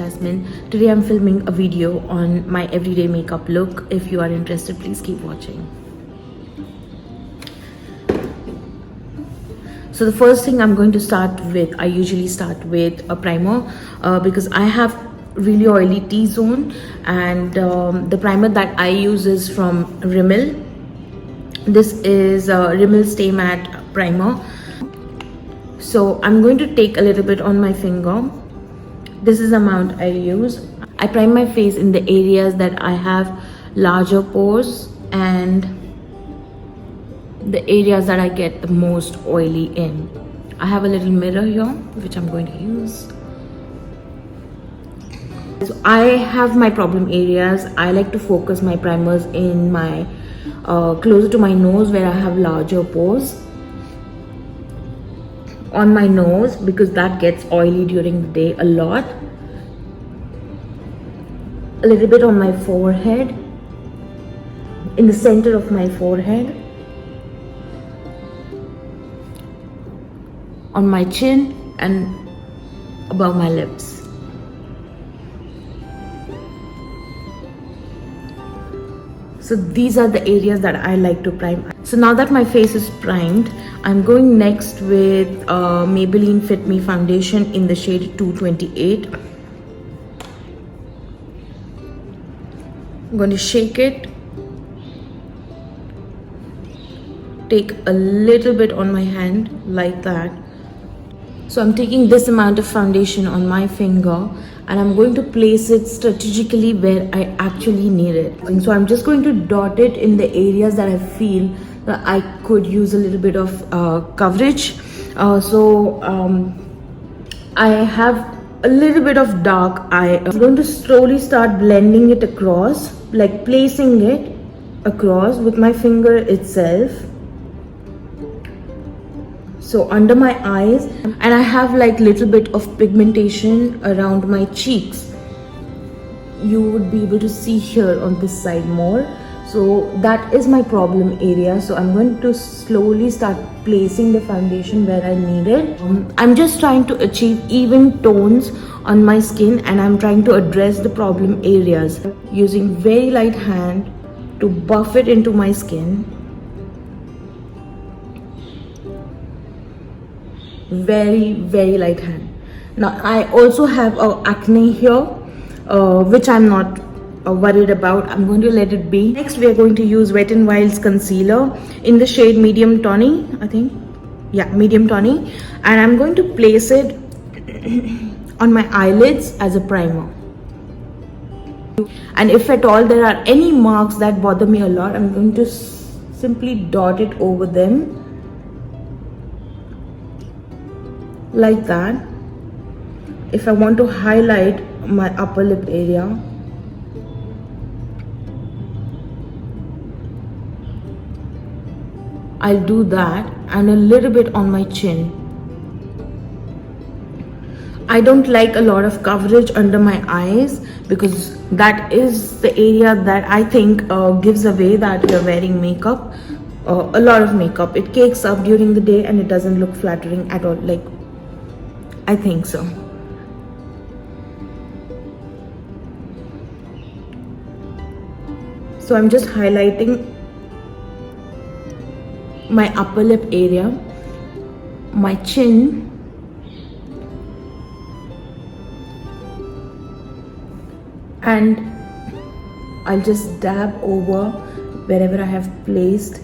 Jasmine. Today I'm filming a video on my everyday makeup look. If you are interested, please keep watching. So the first thing I'm going to start with, I usually start with a primer because I have really oily T-zone, and the primer that I use is from Rimmel. This is Rimmel Stay Matte primer. So I'm going to take a little bit on my finger. This is the amount I use. I prime my face in the areas that I have larger pores and the areas that I get the most oily in. I have a little mirror here which I'm going to use. So I have my problem areas. I like to focus my primers in my closer to my nose where I have larger pores. On my nose because that gets oily during the day a lot. A little bit on my forehead, in the center of my forehead, on my chin and above my lips. So these are the areas that I like to prime. So now that my face is primed, I'm going next with Maybelline Fit Me foundation in the shade 228. I'm going to shake it. Take a little bit on my hand like that. So I'm taking this amount of foundation on my finger and I'm going to place it strategically where I actually need it. And so I'm just going to dot it in the areas that I feel that I could use a little bit of coverage. I have a little bit of dark eye. I'm going to slowly start blending it across, like placing it across with my finger itself. So under my eyes, and I have like little bit of pigmentation around my cheeks. You would be able to see here on this side more. So that is my problem area. So I'm going to slowly start placing the foundation where I need it. I'm just trying to achieve even tones on my skin, and I'm trying to address the problem areas using very light hand to buff it into my skin. Very light hand. Now I also have acne here which I'm not worried about. I'm going to let it be. Next we are going to use Wet n Wild's concealer in the shade medium tawny, I think. Yeah, medium tawny, and I'm going to place it on my eyelids as a primer. And if at all there are any marks that bother me a lot, I'm going to simply dot it over them like that. If I want to highlight my upper lip area, I'll do that, and a little bit on my chin. I don't like a lot of coverage under my eyes because that is the area that I think gives away that you're wearing makeup, a lot of makeup. It cakes up during the day and it doesn't look flattering at all. Like, I think so. So I'm just highlighting my upper lip area, my chin, and I'll just dab over wherever I have placed.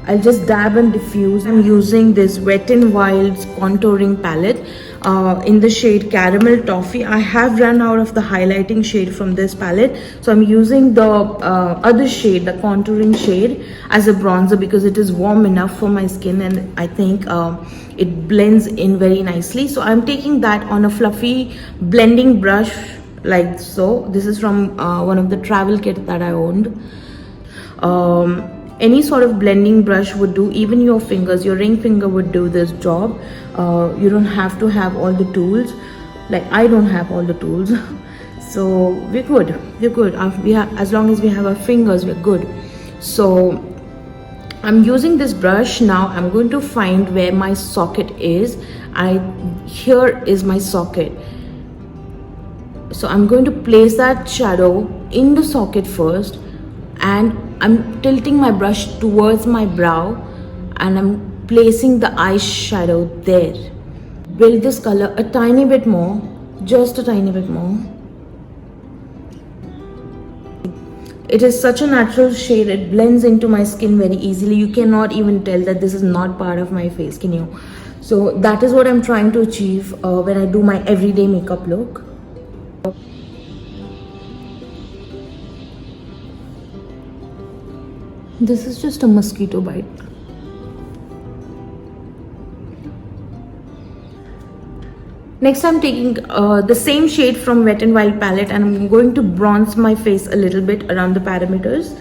I'll just dab and diffuse. I'm using this Wet n Wild's contouring palette in the shade Caramel Toffee. I have run out of the highlighting shade from this palette, so I'm using the other shade, the contouring shade, as a bronzer because it is warm enough for my skin, and I think it blends in very nicely. So I'm taking that on a fluffy blending brush like so. This is from one of the travel kits that I owned. Any sort of blending brush would do. Even your fingers, your ring finger would do this job. You don't have to have all the tools. Like, I don't have all the tools. So we're good. As long as we have our fingers, we're good. So I'm using this brush now. I'm going to find where my socket is. Here is my socket. So I'm going to place that shadow in the socket first, and I'm tilting my brush towards my brow and I'm placing the eyeshadow there. Build this color a tiny bit more, just a tiny bit more. It is such a natural shade, it blends into my skin very easily. You cannot even tell that this is not part of my face, can you? So that is what I'm trying to achieve when I do my everyday makeup look. This is just a mosquito bite. Next, I'm taking the same shade from Wet n Wild palette and I'm going to bronze my face a little bit around the perimeters.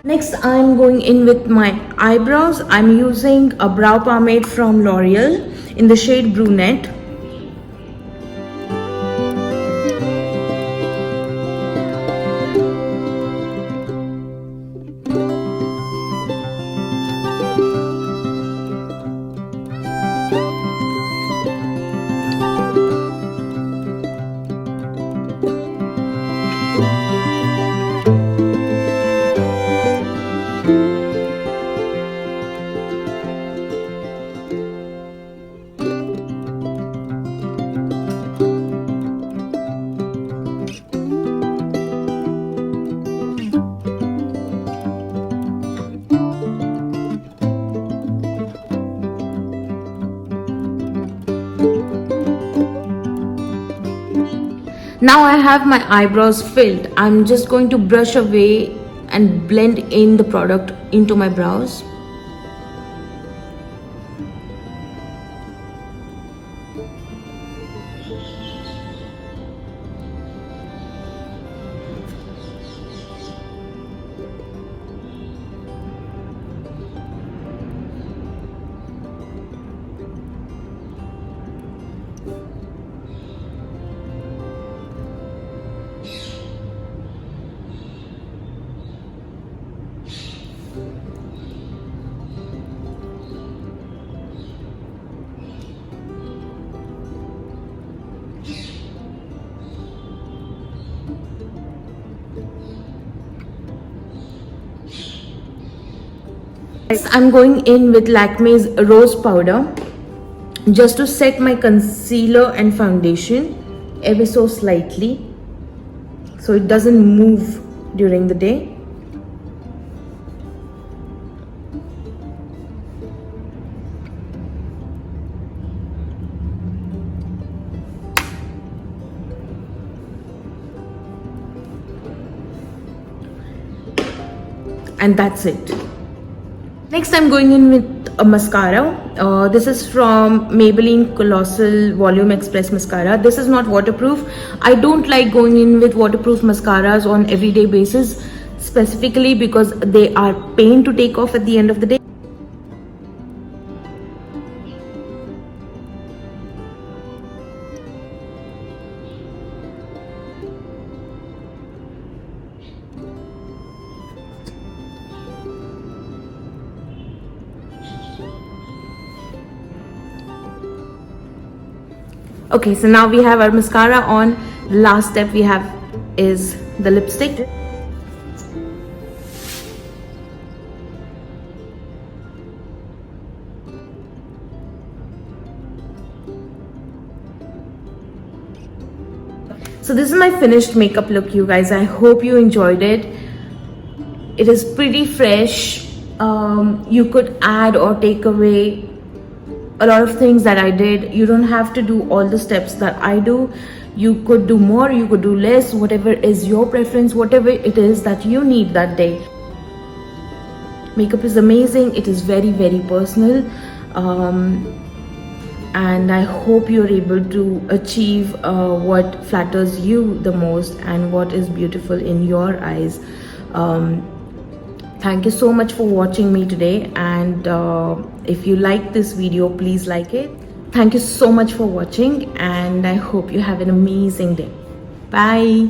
Next, I'm going in with my eyebrows. I'm using a brow pomade from L'Oreal in the shade Brunette. Now I have my eyebrows filled. I'm just going to brush away and blend in the product into my brows. I'm going in with Lakme's Rose Powder just to set my concealer and foundation ever so slightly so it doesn't move during the day. And that's it. Next, I'm going in with a mascara. This is from Maybelline Colossal Volume Express Mascara. This is not waterproof. I don't like going in with waterproof mascaras on everyday basis, specifically because they are pain to take off at the end of the day. Okay, so now we have our mascara on. The last step we have is the lipstick. So this is my finished makeup look, you guys. I hope you enjoyed it. It is pretty fresh. You could add or take away a lot of things that I did. You don't have to do all the steps that I do. You could do more, you could do less, whatever is your preference, whatever it is that you need that day. Makeup is amazing. It is very, very personal. And I hope you're able to achieve what flatters you the most and what is beautiful in your eyes. Thank you so much for watching me today, and if you like this video, please like it. Thank you so much for watching, and I hope you have an amazing day. Bye.